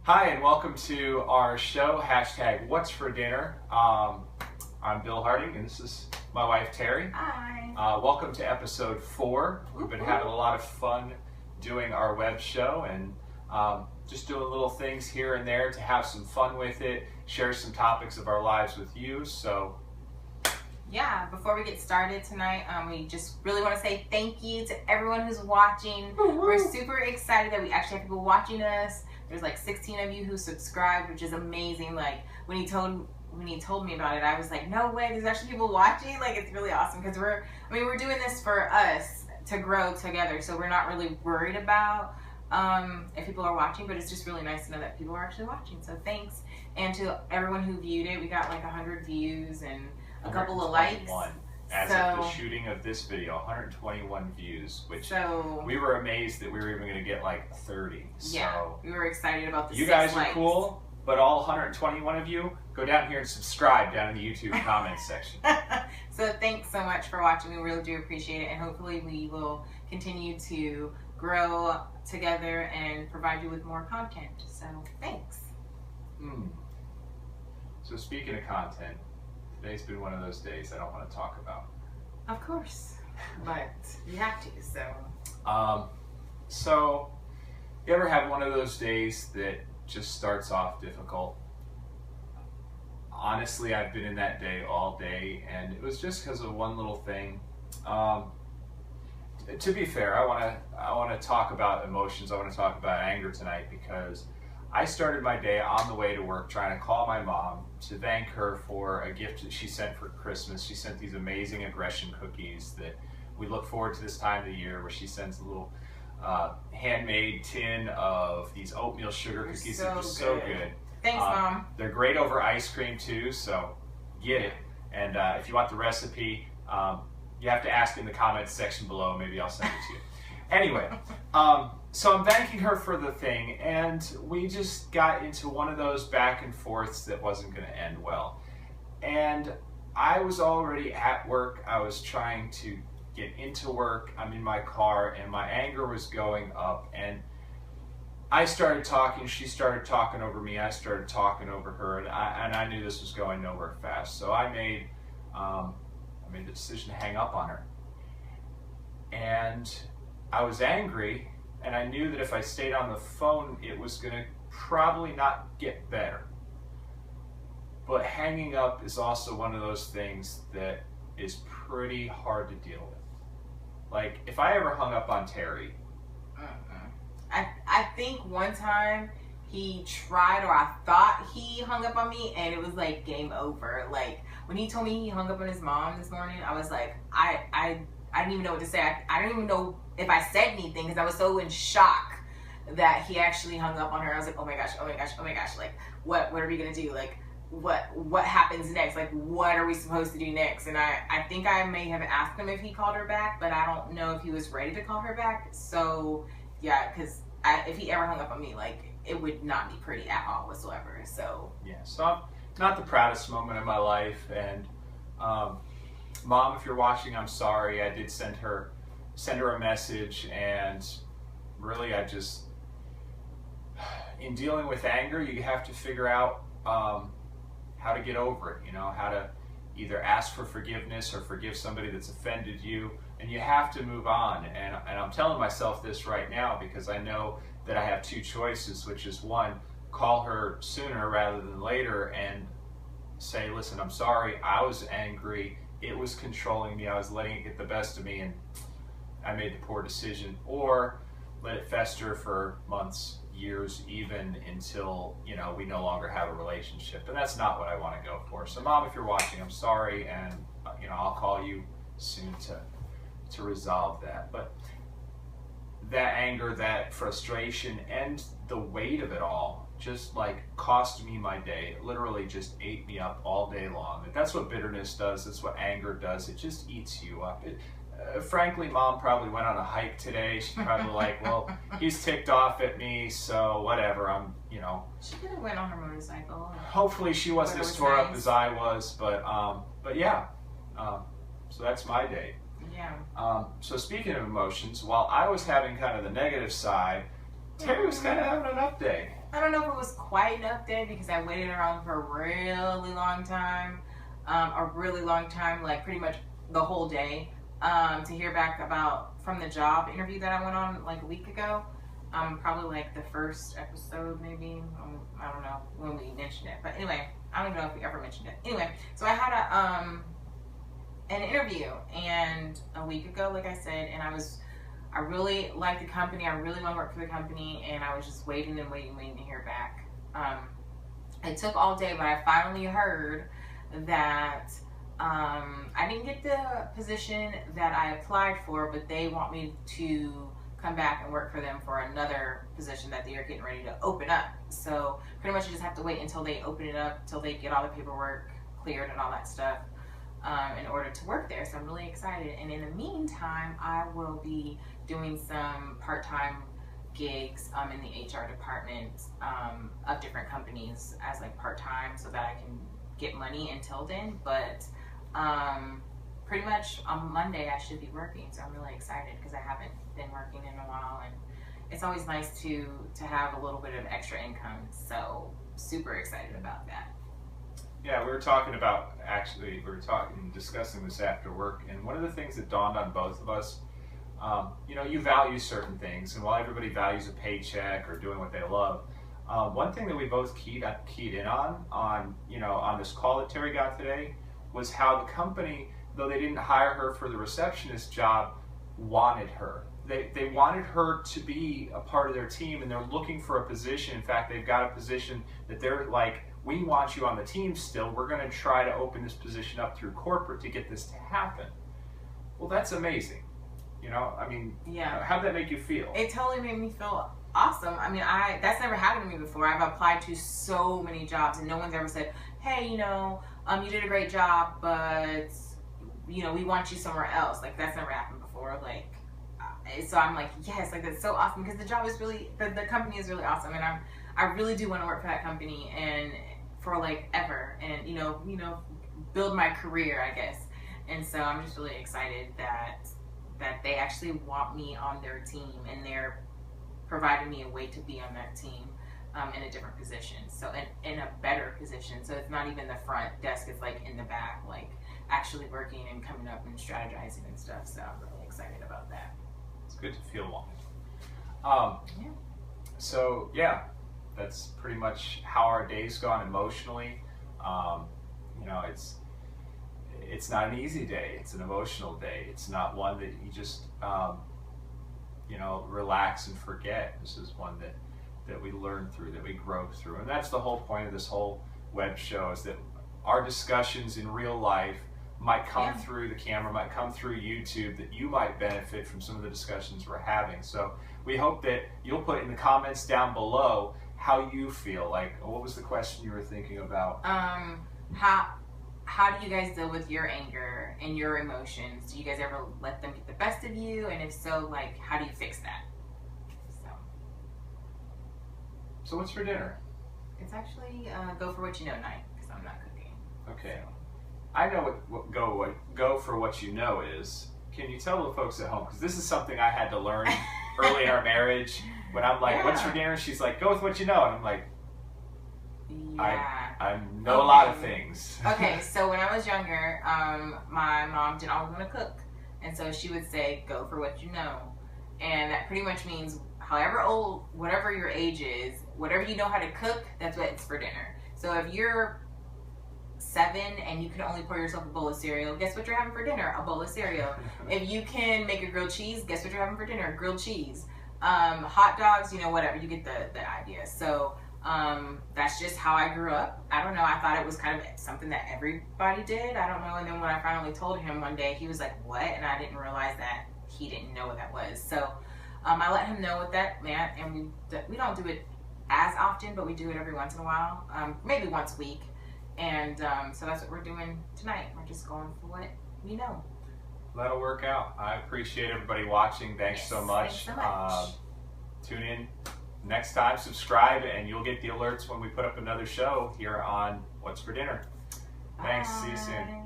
Hi, and welcome to our show, hashtag What's for Dinner. I'm Bill Harding, and this is my wife, Terry. Hi. Welcome to episode 4. We've been having a lot of fun doing our web show and just doing little things here and there to have some fun with it, share some topics of our lives with you. So, yeah, before we get started tonight, we just really want to say thank you to everyone who's watching. We're super excited that we actually have people watching us. There's like 16 of you who subscribed, which is amazing. Like when he told me about it, I was like, no way, there's actually people watching. Like, it's really awesome because we're doing this for us to grow together. So we're not really worried about if people are watching, but it's just really nice to know that people are actually watching. So thanks. And to everyone who viewed it, we got like 100 views and a couple of likes. As of the shooting of this video, 121 views, which we were amazed that we were even going to get like 30. Yeah, so we were excited about the 6 You guys likes. are cool, but all 121 of you, go down here and subscribe down in the YouTube comments section. So thanks so much for watching. We really do appreciate it, and hopefully we will continue to grow together and provide you with more content. So thanks. So speaking of content, today's been one of those days I don't want to talk about. Of course, but you have to, so. So, you ever have one of those days that just starts off difficult? Honestly, I've been in that day all day, and it was just because of one little thing. To be fair, I want to talk about emotions. I want to talk about anger tonight because I started my day on the way to work trying to call my mom to thank her for a gift that she sent for Christmas. She sent these amazing aggression cookies that we look forward to this time of the year, where she sends a little handmade tin of these oatmeal sugar cookies that are just so good. Thanks, Mom. They're great over ice cream too, so get it. And if you want the recipe, you have to ask in the comments section below. Maybe I'll send it to you. Anyway, so I'm thanking her for the thing, and we just got into one of those back and forths that wasn't going to end well. And I was already at work. I was trying to get into work. I'm in my car, and my anger was going up. And I started talking. She started talking over me. I started talking over her, and I knew this was going nowhere fast. So I made the decision to hang up on her. And I was angry, and I knew that if I stayed on the phone, it was going to probably not get better. But hanging up is also one of those things that is pretty hard to deal with. Like, if I ever hung up on Terry. I think one time he tried, or I thought he hung up on me, and it was like game over. Like, when he told me he hung up on his mom this morning, I was like, I didn't even know what to say. I didn't even know if I said anything because I was so in shock that he actually hung up on her. I was like, oh my gosh, oh my gosh, oh my gosh. Like, what are we going to do? Like, what happens next? Like, what are we supposed to do next? And I think I may have asked him if he called her back, but I don't know if he was ready to call her back. So, yeah, because if he ever hung up on me, like, it would not be pretty at all whatsoever. So, yeah, so not the proudest moment of my life. And, Mom, if you're watching, I'm sorry. I did send her a message, and really in dealing with anger, you have to figure out how to get over it, how to either ask for forgiveness or forgive somebody that's offended you, and you have to move on. And I'm telling myself this right now because I know that I have two choices, which is one, call her sooner rather than later and say, listen, I'm sorry, I was angry, it was controlling me, I was letting it get the best of me, and I made the poor decision. Or let it fester for months, years, even until we no longer have a relationship. And that's not what I want to go for. So, Mom, if you're watching, I'm sorry, and I'll call you soon to resolve that. But that anger, that frustration, and the weight of it all just like cost me my day. It literally just ate me up all day long. That's what bitterness does. That's what anger does. It just eats you up. Frankly, Mom probably went on a hike today. She's probably like, well, he's ticked off at me, so whatever. She could have went on her motorcycle. Hopefully she wasn't as tore up as I was, but yeah. So that's my day. Yeah. So speaking of emotions, while I was having kind of the negative side, Terri was kind of having an up day. I don't know if it was quite an update because I waited around for a really long time, like pretty much the whole day, to hear back from the job interview that I went on like a week ago. Probably like the first episode, maybe. I don't know when we mentioned it, but anyway, I don't even know if we ever mentioned it. Anyway, so I had an interview, and a week ago, like I said, and I really like the company. I really want to work for the company, and I was just waiting to hear back. It took all day, but I finally heard that I didn't get the position that I applied for, but they want me to come back and work for them for another position that they are getting ready to open up. So pretty much you just have to wait until they open it up, till they get all the paperwork cleared and all that stuff, in order to work there. So I'm really excited. And in the meantime, I will be doing some part-time gigs in the HR department of different companies as like part-time, so that I can get money until then. But pretty much on Monday I should be working, so I'm really excited because I haven't been working in a while, and it's always nice to have a little bit of extra income. So super excited about that. Yeah, we were discussing this after work, and one of the things that dawned on both of us, you value certain things, and while everybody values a paycheck or doing what they love, one thing that we both keyed in on this call that Terri got today was how the company, though they didn't hire her for the receptionist job, wanted her. They wanted her to be a part of their team, and they're looking for a position. In fact, they've got a position that they're like, we want you on the team still. We're going to try to open this position up through corporate to get this to happen. Well, that's amazing. Yeah. How'd that make you feel? It totally made me feel awesome. That's never happened to me before. I've applied to so many jobs, and no one's ever said, hey, you did a great job, but we want you somewhere else. Like, that's never happened before. Like, so I'm like, yes, like that's so awesome, because the job is really, the company is really awesome, and I really do want to work for that company and for like ever, and build my career, I guess. And so I'm just really excited that they actually want me on their team, and they're providing me a way to be on that team in a different position, so in a better position. So it's not even the front desk, it's like in the back, like actually working and coming up and strategizing and stuff. So I'm really excited about that. It's good to feel wanted. Yeah. So yeah, that's pretty much how our day's gone emotionally. It's not an easy day. It's an emotional day. It's not one that you just relax and forget. This is one that we learn through, that we grow through, and that's the whole point of this whole web show, is that our discussions in real life might come through the camera, might come through YouTube, that you might benefit from some of the discussions we're having. So we hope that you'll put in the comments down below how you feel. Like, what was the question you were thinking about? How do you guys deal with your anger and your emotions? Do you guys ever let them get the best of you? And if so, like, how do you fix that? So what's for dinner? It's actually go for what you know night, because I'm not cooking. Okay. I know what go for what you know is. Can you tell the folks at home? Because this is something I had to learn early in our marriage. When I'm like, what's for dinner? She's like, go with what you know. And I'm like, I know a lot of things. Okay, so when I was younger, my mom didn't always want to cook. And so she would say, go for what you know. And that pretty much means however old, whatever your age is, whatever you know how to cook, that's what it's for dinner. So if you're 7 and you can only pour yourself a bowl of cereal, guess what you're having for dinner? A bowl of cereal. If you can make a grilled cheese, guess what you're having for dinner? Grilled cheese. Hot dogs, whatever. You get the idea. So that's just how I grew up. I don't know. I thought it was kind of something that everybody did. I don't know. And then when I finally told him one day, he was like, what? And I didn't realize that he didn't know what that was. So I let him know what that meant. And we don't do it as often, but we do it every once in a while. Maybe once a week. And so that's what we're doing tonight. We're just going for what we know. That'll work out. I appreciate everybody watching. Thanks so much. Thanks so much. Tune in next time, subscribe, and you'll get the alerts when we put up another show here on What's for Dinner. Thanks. See you soon.